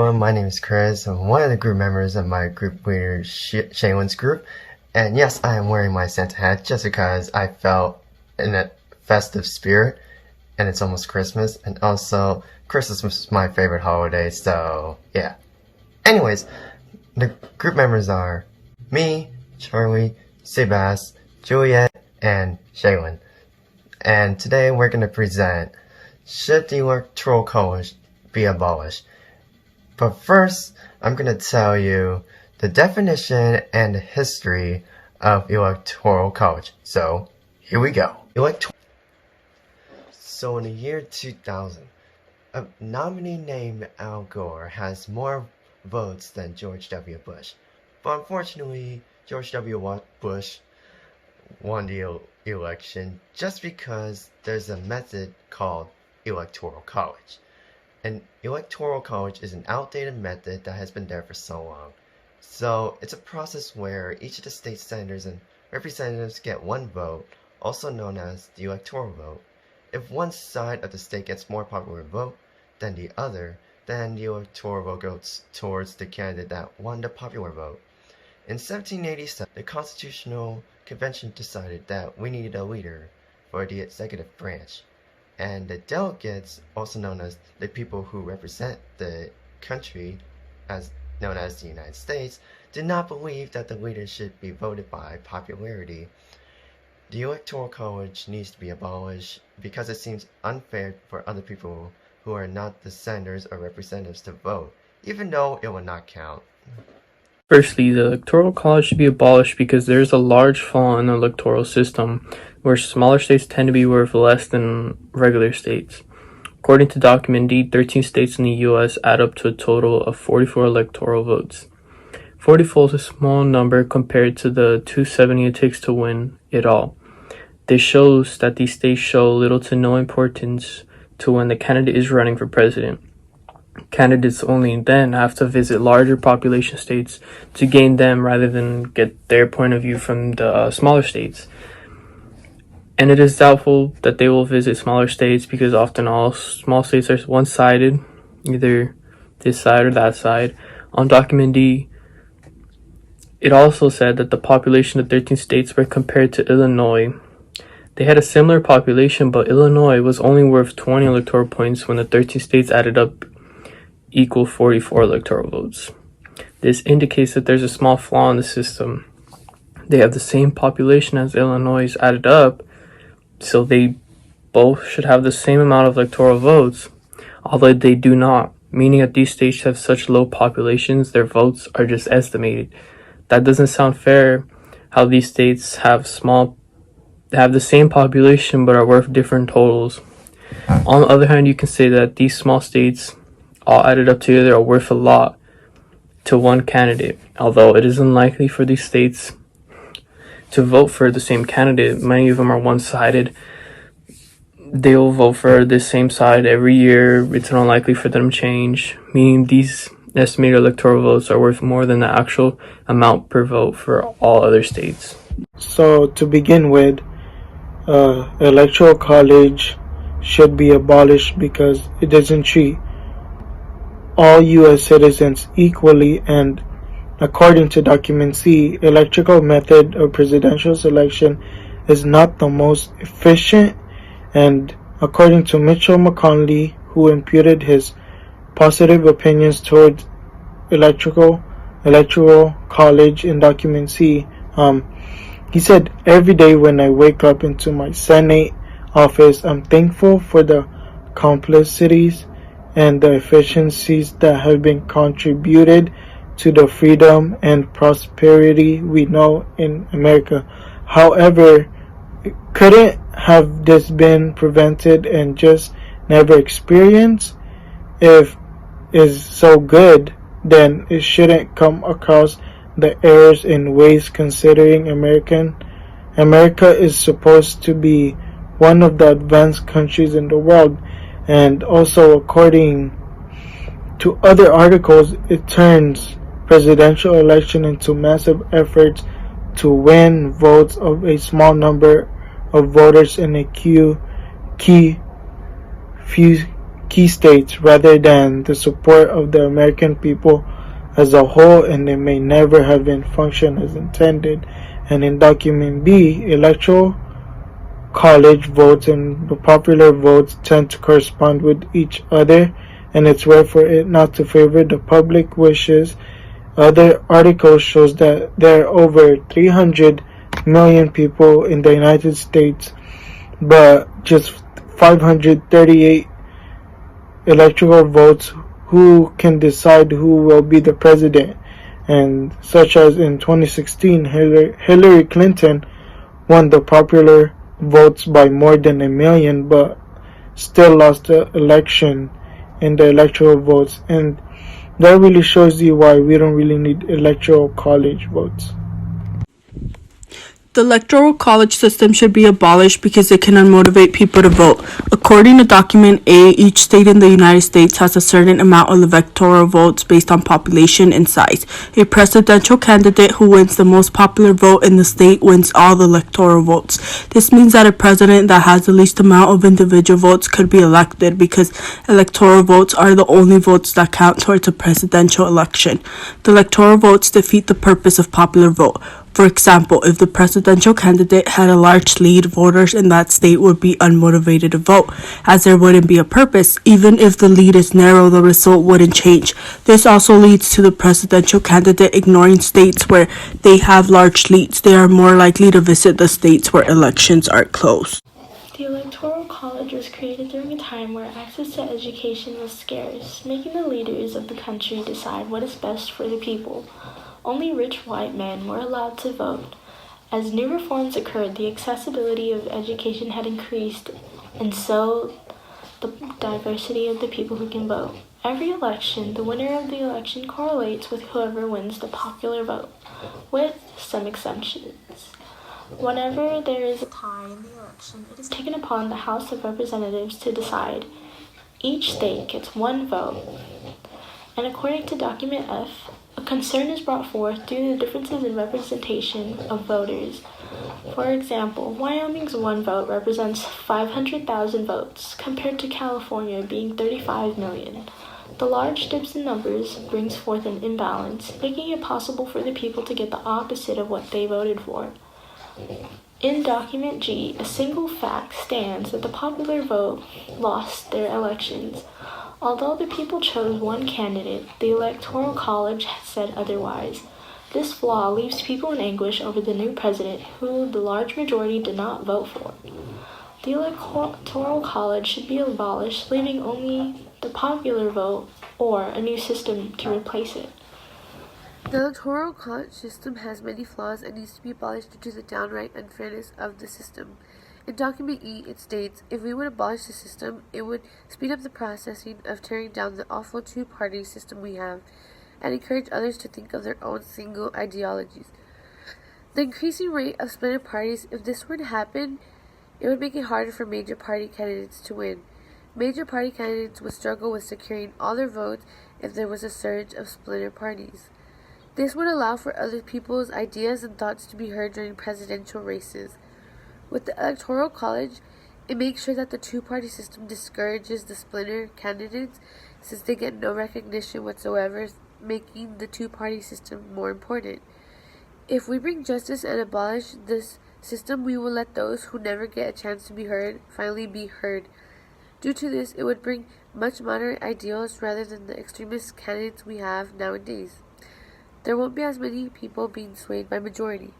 My name is Chris. I'm one of the group members of my group leader Shaylin's group. And yes, I am wearing my Santa hat just because I felt in a festive spirit and it's almost Christmas. And also, Christmas is my favorite holiday, so yeah. Anyways, the group members are me, Charlie, Sebas, Juliet, and Shaylin. And today we're going to present Should the Electoral College be abolished? But first, I'm going to tell you the definition and the history of Electoral College. So, here we go. So in the year 2000, a nominee named Al Gore has more votes than George W. Bush. But unfortunately, George W. Bush won the election just because there's a method called Electoral College. An Electoral College is an outdated method that has been there for so long. So it's a process where each of the state senators and representatives get one vote, also known as the electoral vote. If one side of the state gets more popular vote than the other, then the electoral vote goes towards the candidate that won the popular vote. In 1787, the Constitutional Convention decided that we needed a leader for the executive branch. And the delegates, also known as the people who represent the country, as known as the United States, did not believe that the leader should be voted by popularity. The Electoral College needs to be abolished because it seems unfair for other people who are not the senators or representatives to vote, even though it will not count. Firstly, the Electoral College should be abolished because there is a large flaw in the electoral system, where smaller states tend to be worth less than regular states. According to Document D, 13 states in the U.S. add up to a total of 44 electoral votes. 44 is a small number compared to the 270 it takes to win it all. This shows that these states show little to no importance to when the candidate is running for president. Candidates only then have to visit larger population states to gain them rather than get their point of view from the smaller states. And it is doubtful that they will visit smaller states because often all small states are one-sided, either this side or that side. On Document D, it also said that the population of 13 states were compared to Illinois. They had a similar population, but Illinois was only worth 20 electoral points when the 13 states added up equal 44 electoral votes. This indicates that there's a small flaw in the system. They have the same population as Illinois added up, so they both should have the same amount of electoral votes, although they do not, meaning that these states have such low populations, their votes are just estimated. That doesn't sound fair, how these states have the same population but are worth different totals. On the other hand, you can say that these small states all added up together are worth a lot to one candidate. Although it is unlikely for these states to vote for the same candidate, many of them are one-sided. They will vote for the same side every year. It's unlikely for them to change, meaning these estimated electoral votes are worth more than the actual amount per vote for all other states. So to begin with, Electoral College should be abolished because it doesn't treat all U.S. citizens equally, and according to Document C, electoral method of presidential selection is not the most efficient, and according to Mitchell McConnell, who imputed his positive opinions towards Electoral College in Document C, he said, "Every day when I wake up into my Senate office, I'm thankful for the complicities and the efficiencies that have been contributed to the freedom and prosperity we know in America. However, couldn't have this been prevented and just never experienced? If is so good, then it shouldn't come across the errors in ways considering America is supposed to be one of the advanced countries in the world, and also according to other articles, it turns presidential election into massive efforts to win votes of a small number of voters in a few key states rather than the support of the American people as a whole, and they may never have been functioned as intended. And in document B, electoral college votes and the popular votes tend to correspond with each other, and it's rare for it not to favor the public wishes. Other articles shows that there are over 300 million people in the United States, but just 538 electoral votes who can decide who will be the president. And such as in 2016, Hillary Clinton won the popular votes by more than a million, but still lost the election in the electoral votes. And that really shows you why we don't really need electoral college votes. The Electoral College system should be abolished because it can unmotivate people to vote. According to document A, each state in the United States has a certain amount of electoral votes based on population and size. A presidential candidate who wins the most popular vote in the state wins all the electoral votes. This means that a president that has the least amount of individual votes could be elected because electoral votes are the only votes that count towards a presidential election. The electoral votes defeat the purpose of popular vote. For example, if the presidential candidate had a large lead, voters in that state would be unmotivated to vote, as there wouldn't be a purpose. Even if the lead is narrow, the result wouldn't change. This also leads to the presidential candidate ignoring states where they have large leads. They are more likely to visit the states where elections are close. The Electoral College was created during a time where access to education was scarce, making the leaders of the country decide what is best for the people. Only rich white men were allowed to vote. As new reforms occurred, the accessibility of education had increased, and so the diversity of the people who can vote. Every election, the winner of the election correlates with whoever wins the popular vote, with some exceptions. Whenever there is a tie in the election, it is taken upon the House of Representatives to decide. Each state gets one vote, and according to document F, a concern is brought forth due to the differences in representation of voters. For example, Wyoming's one vote represents 500,000 votes, compared to California being 35 million. The large dips in numbers brings forth an imbalance, making it possible for the people to get the opposite of what they voted for. In document G, a single fact stands that the popular vote lost their elections. Although the people chose one candidate, the Electoral College said otherwise. This flaw leaves people in anguish over the new president, who the large majority did not vote for. The Electoral College should be abolished, leaving only the popular vote or a new system to replace it. The Electoral College system has many flaws and needs to be abolished due to the downright unfairness of the system. In document E, it states, if we would abolish the system, it would speed up the processing of tearing down the awful two-party system we have, and encourage others to think of their own single ideologies. The increasing rate of splinter parties, if this were to happen, it would make it harder for major party candidates to win. Major party candidates would struggle with securing all their votes if there was a surge of splinter parties. This would allow for other people's ideas and thoughts to be heard during presidential races. With the Electoral College, it makes sure that the two-party system discourages the splinter candidates since they get no recognition whatsoever, making the two-party system more important. If we bring justice and abolish this system, we will let those who never get a chance to be heard finally be heard. Due to this, it would bring much moderate ideals rather than the extremist candidates we have nowadays. There won't be as many people being swayed by majority.